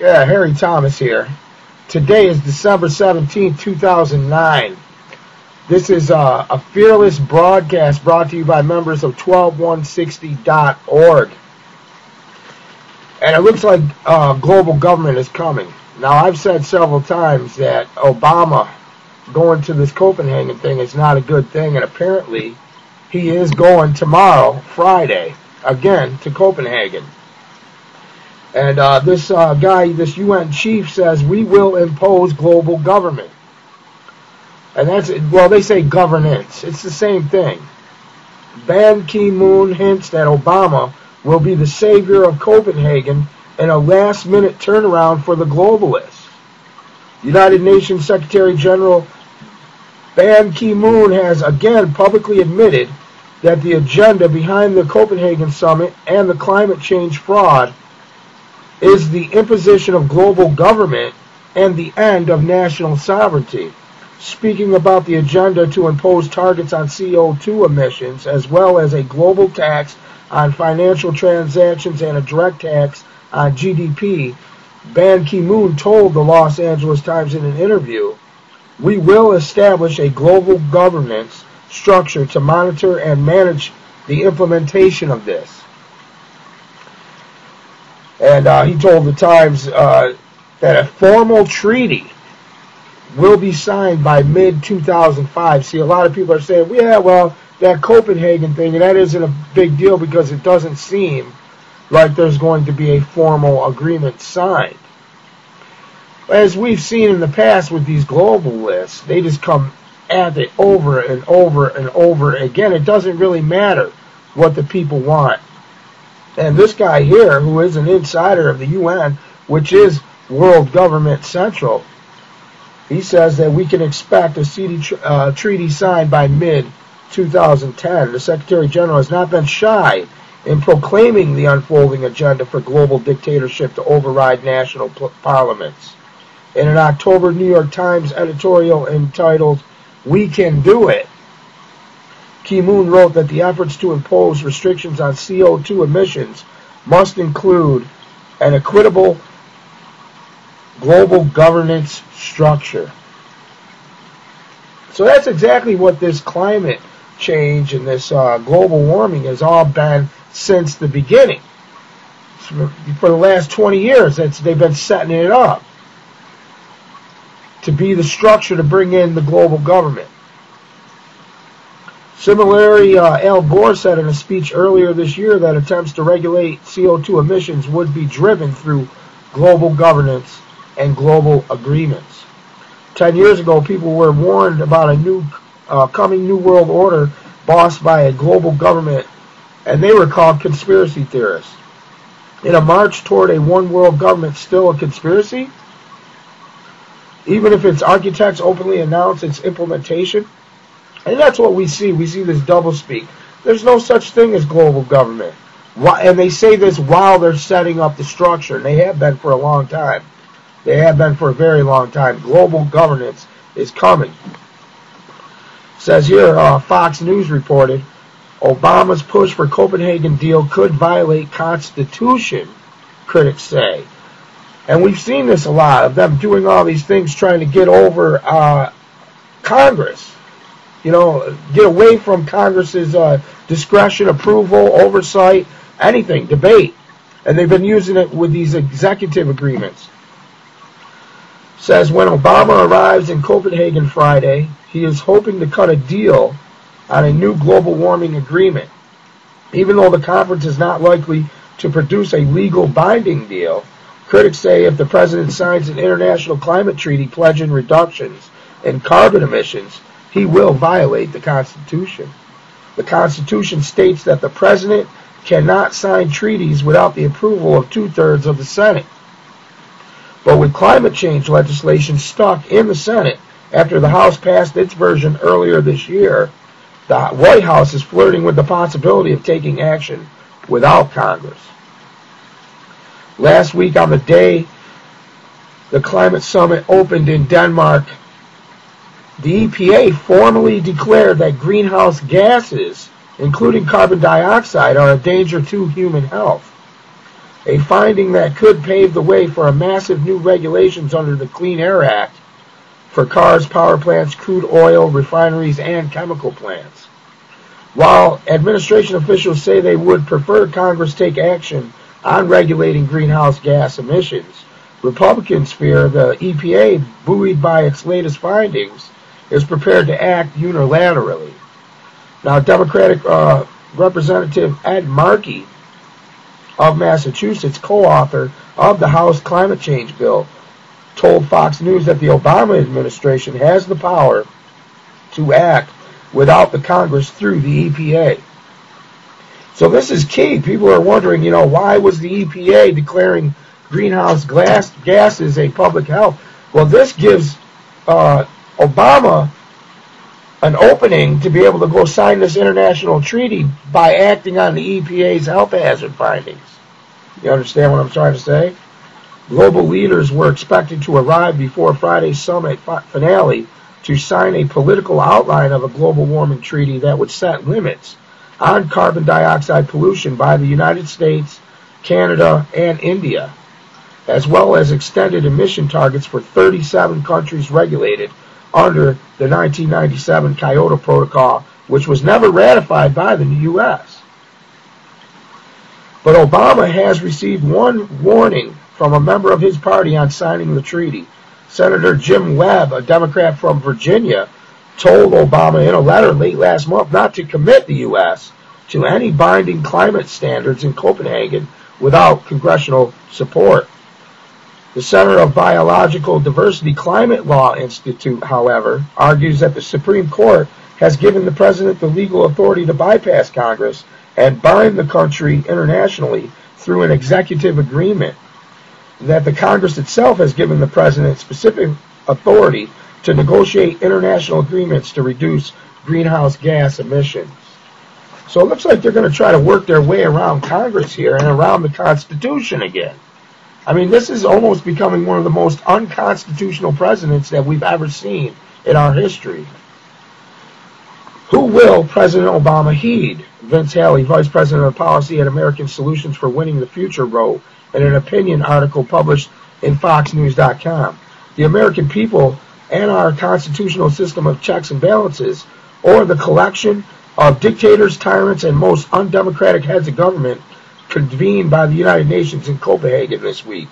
Yeah, Harry Thomas here. Today is December 17th, 2009. This is a fearless broadcast brought to you by members of 12160.org. And it looks like global government is coming. Now, I've said several times that Obama going to this Copenhagen thing is not a good thing, and apparently he is going tomorrow, Friday, again to Copenhagen. And this guy, this UN chief, says we will impose global government. And that's, well, they say governance. It's the same thing. Ban Ki-moon hints that Obama will be the savior of Copenhagen in a last-minute turnaround for the globalists. United Nations Secretary General Ban Ki-moon has again publicly admitted that the agenda behind the Copenhagen summit and the climate change fraud is the imposition of global government and the end of national sovereignty. Speaking about the agenda to impose targets on CO2 emissions, as well as a global tax on financial transactions and a direct tax on GDP, Ban Ki-moon told the Los Angeles Times in an interview, "We will establish a global governance structure to monitor and manage the implementation of this." And he told the Times that a formal treaty will be signed by mid-2005. See, a lot of people are saying, yeah, well, that Copenhagen thing, and that isn't a big deal because it doesn't seem like there's going to be a formal agreement signed. As we've seen in the past with these globalists, they just come at it over and over and over again. It doesn't really matter what the people want. And this guy here, who is an insider of the UN, which is World Government Central, he says that we can expect a treaty signed by mid-2010. The Secretary General has not been shy in proclaiming the unfolding agenda for global dictatorship to override national parliaments. In an October New York Times editorial entitled, "We Can Do It," Ki-moon wrote that the efforts to impose restrictions on CO2 emissions must include an equitable global governance structure. So that's exactly what this climate change and this global warming has all been since the beginning. For the last 20 years, they've been setting it up to be the structure to bring in the global government. Similarly, Al Gore said in a speech earlier this year that attempts to regulate CO2 emissions would be driven through global governance and global agreements. 10 years ago, people were warned about a coming new world order bossed by a global government, and they were called conspiracy theorists. In a march toward a one world government still a conspiracy? Even if its architects openly announce its implementation? And that's what we see. We see this doublespeak. There's no such thing as global government. And they say this while they're setting up the structure. And they have been for a long time. They have been for a very long time. Global governance is coming. It says here, Fox News reported, Obama's push for Copenhagen deal could violate Constitution, critics say. And we've seen this a lot, of them doing all these things trying to get over Congress. You know, get away from Congress's discretion, approval, oversight, anything, debate. And they've been using it with these executive agreements. Says when Obama arrives in Copenhagen Friday, he is hoping to cut a deal on a new global warming agreement. Even though the conference is not likely to produce a legal binding deal, critics say if the president signs an international climate treaty pledging reductions in carbon emissions, he will violate the Constitution. The Constitution states that the president cannot sign treaties without the approval of 2/3 of the Senate. But with climate change legislation stuck in the Senate after the House passed its version earlier this year, the White House is flirting with the possibility of taking action without Congress. Last week on the day the climate summit opened in Denmark, the EPA formally declared that greenhouse gases, including carbon dioxide, are a danger to human health. a finding that could pave the way for a massive new regulations under the Clean Air Act for cars, power plants, crude oil, refineries, and chemical plants. While administration officials say they would prefer Congress take action on regulating greenhouse gas emissions, Republicans fear the EPA, buoyed by its latest findings, is prepared to act unilaterally. Now, Democratic Representative Ed Markey of Massachusetts, co-author of the House climate change bill, told Fox News that the Obama administration has the power to act without the Congress through the EPA. So this is key. People are wondering, why was the EPA declaring greenhouse gases a public health? Well, this gives Obama an opening to be able to go sign this international treaty by acting on the EPA's health hazard findings. You understand what I'm trying to say? Global leaders were expected to arrive before Friday's summit finale to sign a political outline of a global warming treaty that would set limits on carbon dioxide pollution by the United States, Canada, and India, as well as extended emission targets for 37 countries regulated under the 1997 Kyoto Protocol, which was never ratified by the U.S. But Obama has received one warning from a member of his party on signing the treaty. Senator Jim Webb, a Democrat from Virginia, told Obama in a letter late last month not to commit the U.S. to any binding climate standards in Copenhagen without congressional support. The Center of Biological Diversity Climate Law Institute, however, argues that the Supreme Court has given the president the legal authority to bypass Congress and bind the country internationally through an executive agreement, that the Congress itself has given the president specific authority to negotiate international agreements to reduce greenhouse gas emissions. So it looks like they're going to try to work their way around Congress here and around the Constitution again. I mean, this is almost becoming one of the most unconstitutional presidents that we've ever seen in our history. Who will President Obama heed? Vince Haley, Vice President of Policy at American Solutions for Winning the Future, wrote in an opinion article published in FoxNews.com. The American people and our constitutional system of checks and balances, or the collection of dictators, tyrants, and most undemocratic heads of government convened by the United Nations in Copenhagen this week.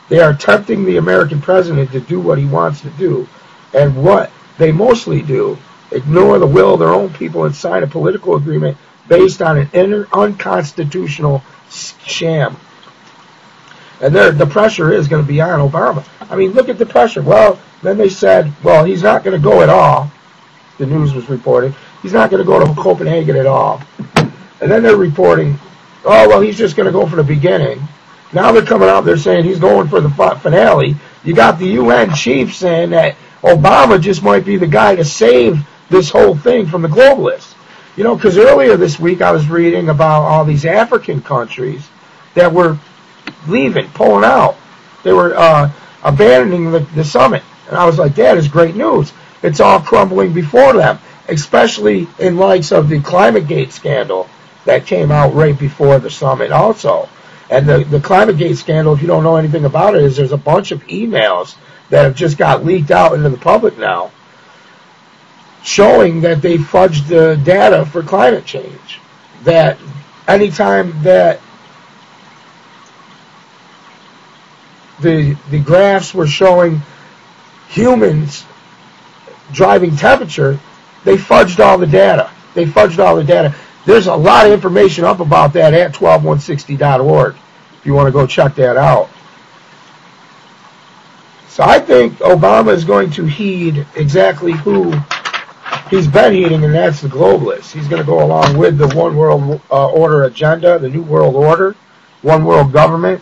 They are tempting the American president to do what he wants to do, and what they mostly do, ignore the will of their own people and sign a political agreement based on an unconstitutional sham. And the pressure is going to be on Obama. I mean, look at the pressure. Well, then they said, well, he's not going to go at all. The news was reporting. He's not going to go to Copenhagen at all. And then they're reporting, oh, well, he's just going to go for the beginning. Now they're coming out, they're saying he's going for the finale. You got the UN chief saying that Obama just might be the guy to save this whole thing from the globalists. Because earlier this week I was reading about all these African countries that were leaving, pulling out. They were abandoning the summit. And I was like, that is great news. It's all crumbling before them, especially in light of the ClimateGate scandal that came out right before the summit also. And the ClimateGate scandal, if you don't know anything about it, is there's a bunch of emails that have just got leaked out into the public now showing that they fudged the data for climate change. That anytime that the graphs were showing humans driving temperature, they fudged all the data. There's a lot of information up about that at 12160.org if you want to go check that out. So I think Obama is going to heed exactly who he's been heeding, and that's the globalists. He's going to go along with the One World Order agenda, the New World Order, One World Government.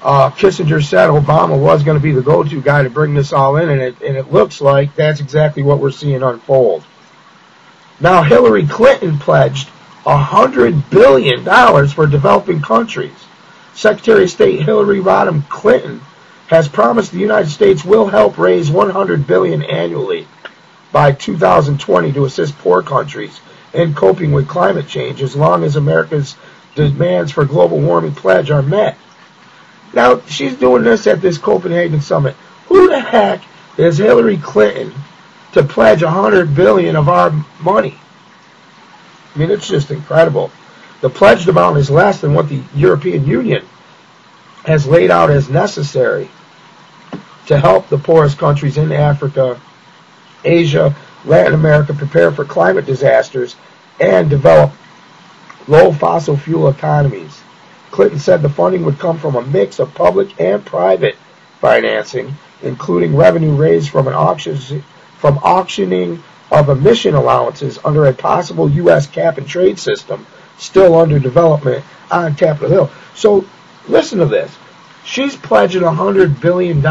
Kissinger said Obama was going to be the go-to guy to bring this all in, and it looks like that's exactly what we're seeing unfold. Now, Hillary Clinton pledged $100 billion for developing countries. Secretary of State Hillary Rodham Clinton has promised the United States will help raise $100 billion annually by 2020 to assist poor countries in coping with climate change, as long as America's demands for global warming pledge are met. Now, she's doing this at this Copenhagen summit. Who the heck is Hillary Clinton to pledge $100 billion of our money? I mean, it's just incredible. The pledged amount is less than what the European Union has laid out as necessary to help the poorest countries in Africa, Asia, Latin America prepare for climate disasters and develop low fossil fuel economies. Clinton said the funding would come from a mix of public and private financing, including revenue raised from auctioning of emission allowances under a possible U.S. cap-and-trade system still under development on Capitol Hill. So listen to this. She's pledging $100 billion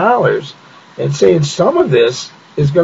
and saying some of this is going to